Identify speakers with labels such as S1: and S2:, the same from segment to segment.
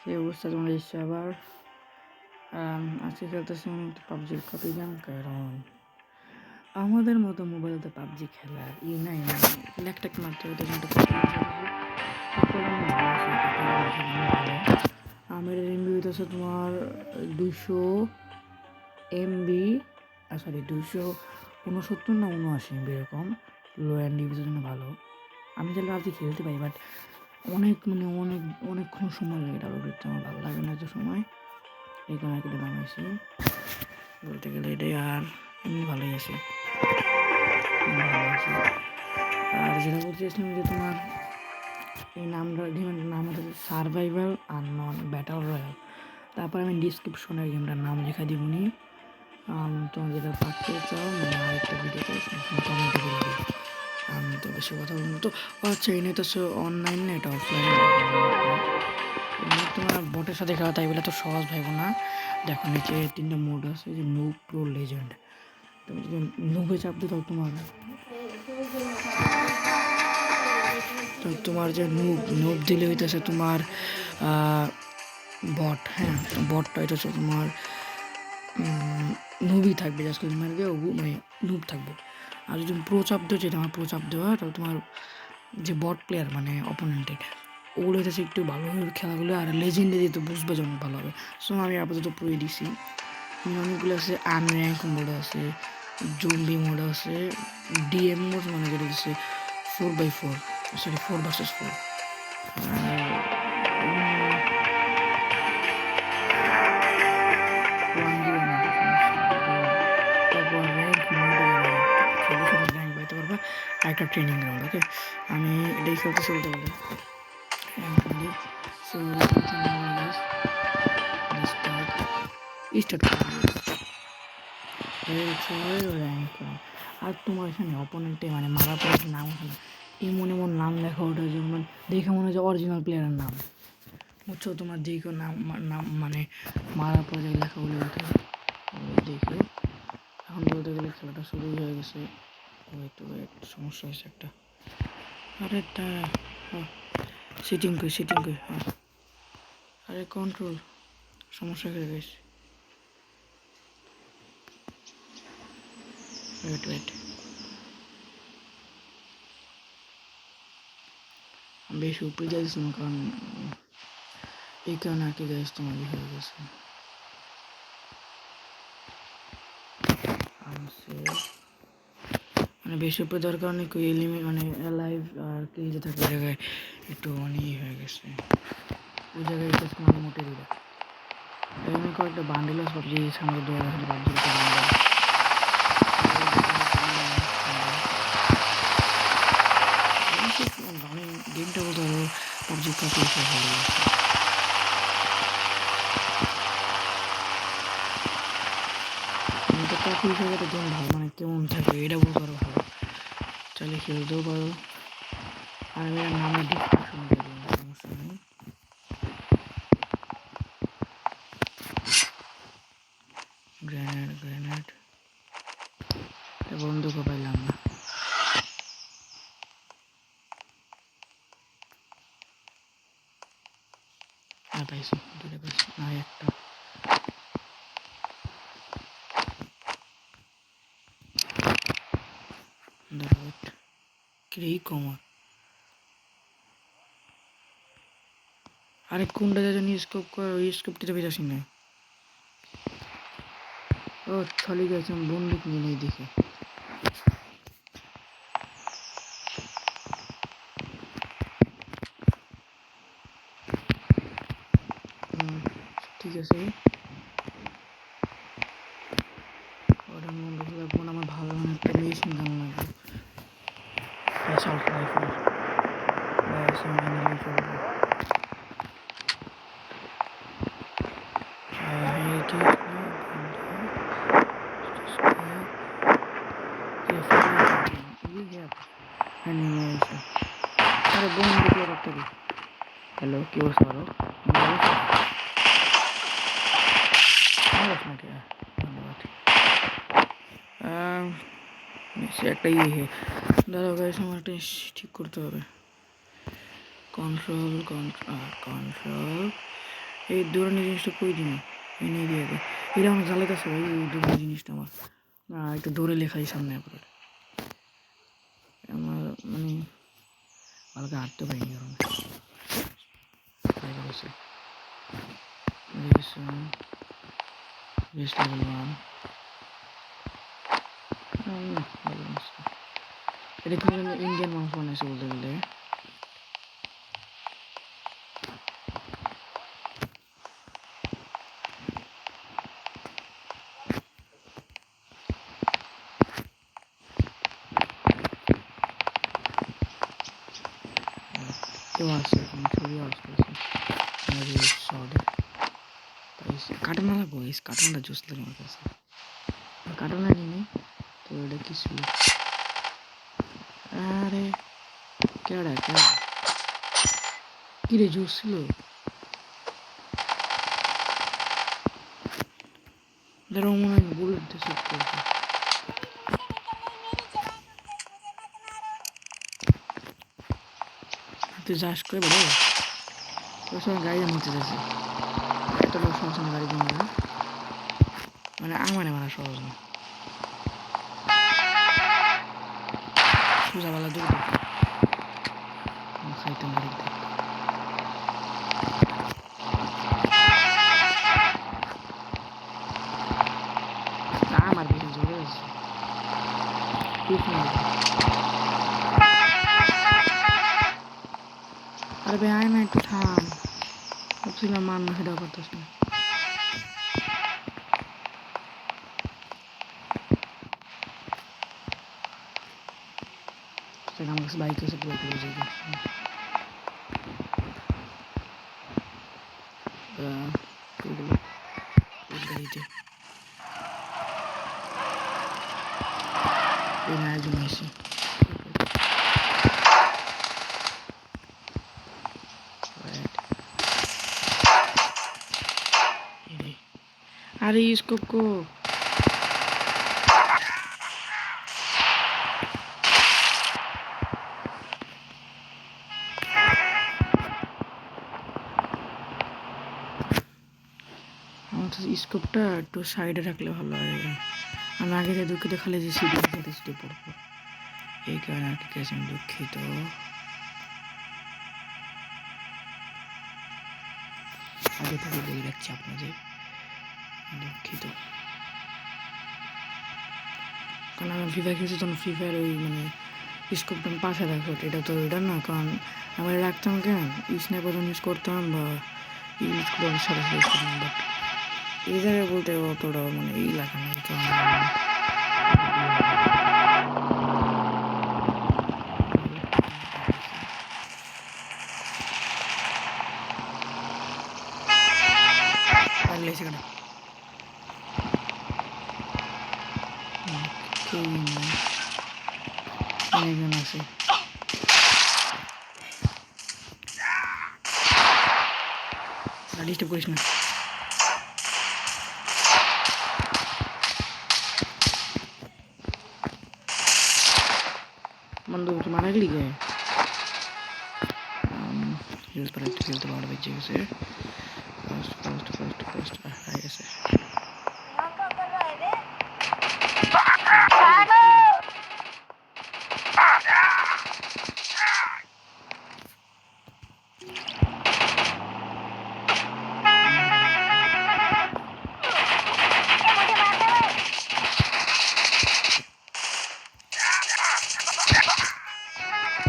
S1: সেই অবস্থা তোমরা এসছে আবার আজকে খেলতেছি আমি একটু পাবজির কপি গেম, কারণ আমাদের মতো মোবাইলতে পাবজি খেলার নাই মানে ল্যাপটপ মারতে হতো, কিন্তু আমার এমবি হইতেছে তোমার 200 MB, সরি 269 না 79 MB এরকম। লো অ্যান্ড ডিভির জন্য ভালো। আমি চাইলে পাবজি খেলতে পারি, বাট অনেকক্ষণ সময় লাগে ডাউনলোড করতে, আমার ভালো লাগে না এত সময়। এই কারণে কেটে নামাইছি বলতে গেলে এটাই। আর এমনি ভালোই আছে, আর যেটা বলতে চাইছিলাম যে তোমার এই নাম হচ্ছে সার্ভাইভাল আর নন ব্যাটল রয়্যাল। তারপর আমি ডিসক্রিপশনে গেমটার নাম লেখা দিবনি। তোমার যেটা পাঠতে চাও মানে আরেকটা ভিডিওতে কমেন্টে বলে দিই। আমি তো বেশি কথা বলবো তো। আচ্ছা, এই নিয়ে তো অনলাইন না, এটা অফলাইন। তোমার বটের সাথে খেলা, তাই বলে তো সহজ ভাইব না। দেখো নিচে 3টা মোড আছে, যে নুব, প্রো, লেজেন্ড। তুমি যদি নুবে চাপ দিও তোমার যে নুব দিলে হইতেছে তোমার বট। হ্যাঁ, বটটা এটা হচ্ছে তোমার নুবই থাকবে, জাস্ট মারবে মানে নুব থাকবে। আর যদি প্রো চাপ দেওয়া, যেটা আমার প্রো চাপ দেওয়া, তাহলে তোমার যে বট প্লেয়ার মানে অপোনেন্টের, ওগুলো হইতেছে একটু ভালো হবে খেলাগুলো। আর লেজেন্ডে দিতে বুঝবে যেমন ভালো হবে। সো আমি আপাতত প্রোই দিছি। অনেকগুলো আছে, আনর্যাঙ্ক মোড আছে, জম্বি মোড আছে, ডিএম মোড মানে যেটা হচ্ছে 4x4, সরি 4 vs 4। একটা ট্রেনিং গ্রাউন্ড। ওকে, আমি এটাই খেলতেছি বলতে গেলে। So start rank. আর তোমার এখানে অপোনেন্টে মানে মারা পরে নাম ওখানে এমন নাম লেখা, ওটা যেমন দেখে মনে হয় যে অরিজিনাল প্লেয়ারের নাম, বুঝছো? তোমার যে কেউ নাম মানে মারার পরে যে লেখাগুলি ওঠে দেখে। এখন বলতে গেলে খেলাটা শুরুই হয়ে গেছে। ওয়েট, সমস্যা হয়েছে একটা। আরে সিটিং কই, আরে কন্ট্রোল সমস্যা হয়ে গেছে। ওয়েট, আমি বেশি উপরে যাইছিলাম, কারণ এই কারণে আর কি গাইস তোমার হয়ে গেছে। মানে বেশি উপরে দেওয়ার কারণে মানে লাইভ আর কি যে থাকে জায়গায় একটু মানে হয়ে গেছে। ওই জায়গায় মানে মোটে দিল। এমনি কয়েকটা বান্ডেল আছে পাবজি সামনে দেওয়া আছে, পাবজি মানে গেমটা বলতে পারো পাবজি কাপি ভালো লাগছে। কাপি হিসেবে তো গেম ভালো, মানে কেমন থাকে এটা বলতে পারো ভালো, চাইলে খেলতেও পারো। আর আমি নামে ডিসক্রিপশন দিয়ে দেবো, সমস্যা নেই। গ্রেনেড বন্ধুকে পাইলাম না। পাইছি, দুটো পাইছি, আর একটা কমা। আরে কোনটা যেন স্কোপ করে, ওই স্কোপটিতে বেজাসি না। ও চলে গেছে, বন্দুক নিয়ে নেই দেখে। ঠিক আছে, ওটা বন্দুক লাগবো না, আমার ভালো মানে একটা মেশিন গান লাগবে। অ্যাসল্ট রাইফেল নিলেই চলবে। আরে বন্দুক রাখতে দিই। হ্যালো, কি অবস্থা? ভালো নাকি? ধন্যবাদ। একটা দাদা গাইস, আমার একটা ঠিক করতে হবে। কন্ট্রোল এই দৌড়ানো জিনিসটা কই দিন এনে দিয়ে দে এটা আমার জ্বালাইতেছে ভাই এই দৌড়ানো জিনিসটা আমার একটু দৌড়ে লেখাই সামনে আপনার আমার মানে হালকা হাঁটতে পারিনি কারণ রেস্ট লেভেল 1 এটা কিন্তু ইন্ডিয়ান মানুষ বানাইছে বলতে গেলে কেউ আসছে কোনো ছবি আসতেছে শর্টে তাই কাটানা লাগবো এই কাটানটা জুস লাগে আমার কাছে কাটানা নিনি তো এটা কি ছিল আরে কেডা কি রে জুস ছিল ধরো মনে হয় বুলেট দিয়ে শুট করেছে তুই যাস করে বলো তোর সঙ্গে গাড়ি নিতে যাচ্ছে এত লোক সহজ না গাড়ি কিনবে মানে আমার মারা সহজ না সোজাবেলা দূর খাইতাম গাড়িতে আমার বেশি জোরে আছে আরে ভাই আয় না একটু থাম ভাবছিলাম মান না সেটাও করতেছ না আমার কাছে বাইক আছে পুরো ক্লোজ হয়ে গেছে গাড়িতে একজন আসি अरे इसको को স্কোপটা একটু সাইডে রাখলে ভালো হয় আমি আগে যে দুঃখিত খালি যে সিডি সিডি পড়বো এই কারণে আর কি কাছে আমি দুঃখিত আগে থেকে বলে রাখছি আপনাদের দুঃখিত কারণ আমি ফ্রি ফায়ার খেয়েছি তখন ফ্রি ফায়ার ওই মানে স্কোপটা আমি পাশে রাখবো এটা তো এটা না কারণ আমার রাখতাম কেন স্ন্যাপার ইউজ করতাম বা ইউজ করে সাথে সাথে ইউজ করতাম বাট এই জায়গায় বলতে অতটা মানে এই লাগে না সেখানে অনেকজন আছে ডিস্টার্ব করিস না বন্ধু তুই মারা গেলি গে হেলথ पर हेल्थ बाड़ बच गए फर्स्ट आ गए से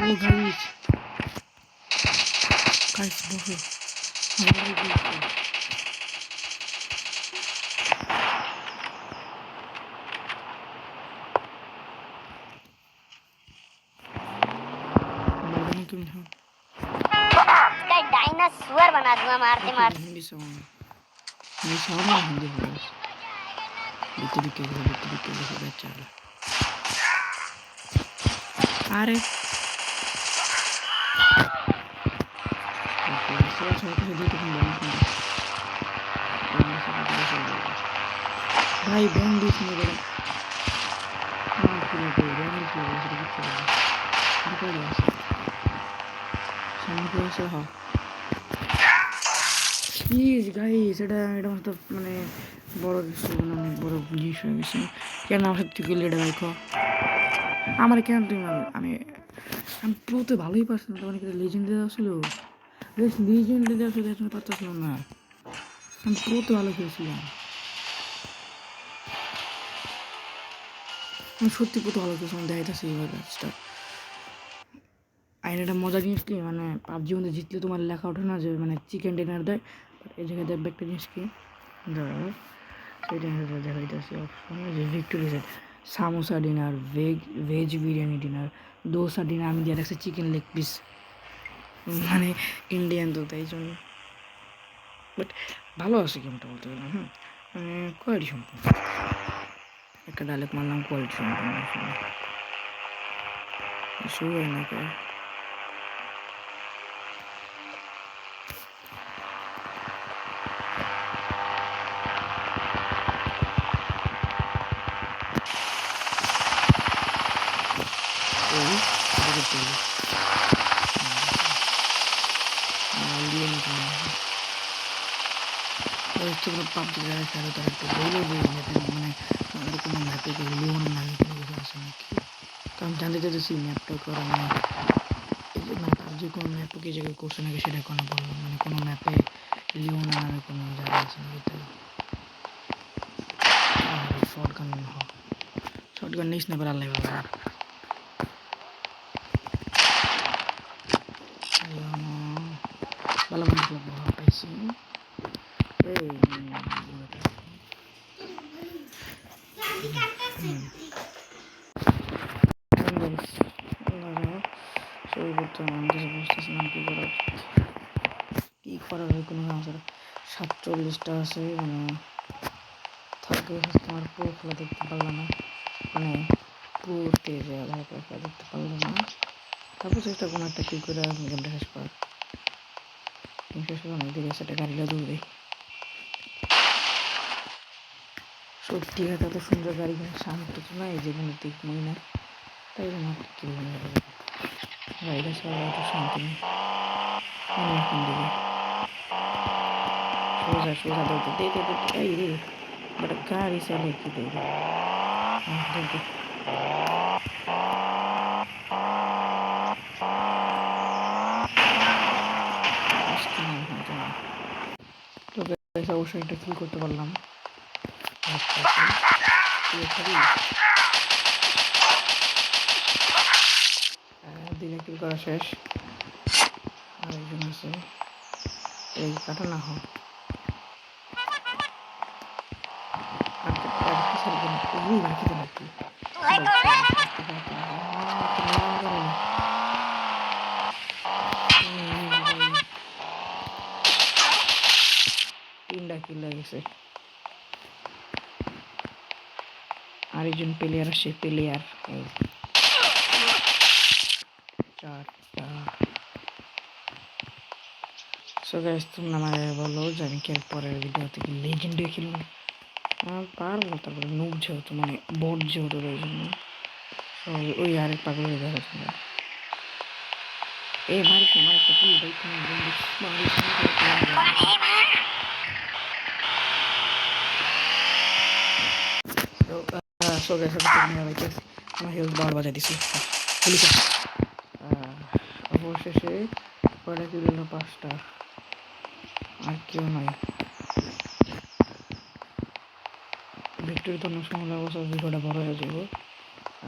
S1: Oh guys boho
S2: डायनासोर बना दूंगा मारते मारते
S1: हिंदी सॉन्ग में हिंदी वॉइस बितरी के बच्चा अरे भाई बैंडिश में बड़ा हां पूरा कोई बैंडिश लगा से कुछ चला निकल गया सामने से हां ইস গাইস, এটা এটা মতো মানে বড় কিছু, মানে অনেক বড় জিনিস হয়ে গেছে। কেন আমার সাথে তুই গেলে এটা দেখো আমার কেন তুমি আমি আমি প্রোতে ভালোই পারছিলাম, তোমার কি লেজেন্ডে দেওয়া ছিল? লেজেন্ডে দেওয়া ছিল, এখন পারতেছিলাম না। আমি প্রোতে ভালো খেলছিলাম, আমি সত্যি প্রোতে ভালো খেলছিলাম, দেখাইতেছি এবার কাজটা। আর এটা মজার জিনিস কি, মানে পাবজি মধ্যে জিতলে তোমার লেখা ওঠে না যে মানে চিকেন ডিনার দেয়, এই জায়গায় দেখবে একটা জিনিস কি দাঁড়াও, সেটা দেখাইতেছি অপশন যে victory set, samosa dinner, veg biryani dinner, dosa dinner, আমি দিয়ে রাখছি চিকেন লেগ পিস, মানে ইন্ডিয়ান তো তাই জন্য। বাট ভালো আছে গেমটা বলতে গেলে, মানে কোয়ালিটি সম্পূর্ণ, একটা ডায়লগ মারলাম কোয়ালিটি সম্পূর্ণ, শুরু হয় না করে। পাবজি যারা খেলে তারা একটু বললো যে ম্যাপে মানে আর কোনো ম্যাপে লিওন নামে কোনো কিছু আছে নাকি, কারণ জানতে চাইতেছি ম্যাপটা করা মানে এই যে মানে পাবজি কোনো ম্যাপে কি জায়গায় করছে নাকি সেটা কোনো বললো, মানে কোনো ম্যাপে লিওন নামে কোনো জায়গা আছে নাকি তাই। শর্ট গান নিস না, আল্লাহ বাবা ভালো মানুষ পাইছি। এই সেই বর্তমান আমি কিছু বুঝতেছিলাম কী করার হয় কোনো কাজ। 47টা আছে, মানে থাকে তোমার পুরো খেলা দেখতে পারলাম না, মানে পুরোতে যে আধার খেলা দেখতে পারলাম না। তারপর চেষ্টা কোনো একটা কী করে গেমটা শেষ করার, গেম শেষ করে অনেক দেরি আছে, একটা গাড়িটা দূর দেয়। সত্যি কথা তো সুন্দর গাড়ি কিন্তু সামর্থ্য তো নাই যেগুলো দেখবই না, তাই জন্য কি গাড়িটা ছাড়া এত শান্তি নেই। এখন দিকে সোজা সোজা দৌড়তে দে দে দে এই রে, বাট গাড়ি চালে কি দেবে দেখবে। তো অবশ্যই একটা ফিল করতে পারলাম। দিনে কিল করা শেষ, আরেকজন আছে এই কাটা না হোক রাখি নাকি তিনটা কিল গেছে। আরেকজন প্লেয়ার আসে, প্লেয়ার চারটা। সো গাইস তোমরা আমাকে বলো যে আমি কি পরের ভিডিওতে কি লেজেন্ডে খেলবো, পারবো, তারপরে নুব যেহেতু মানে বট যেহেতু ওই জন্য ওই আরেক পাগল হয়ে দেখা তোমরা এই মারিস না প্লিজ ভাই, তুমি মারিস সো গাইস আমার হেলথ বার বাজাই দিছি পুলিশ অবশেষে কয়টা কিল হলো, 5টা, আর কেউ নাই। ভিক্টোরি তো অনেক সময় লাগবে, ভিডিওটা বড় হয়ে যাবো।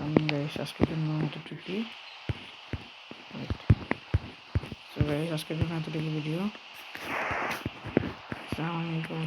S1: আমি গাইস আজকের জন্য এতটুকুই, সো গাইস আজকের জন্য এতটুকু ভিডিও। আসসালামু আলাইকুম।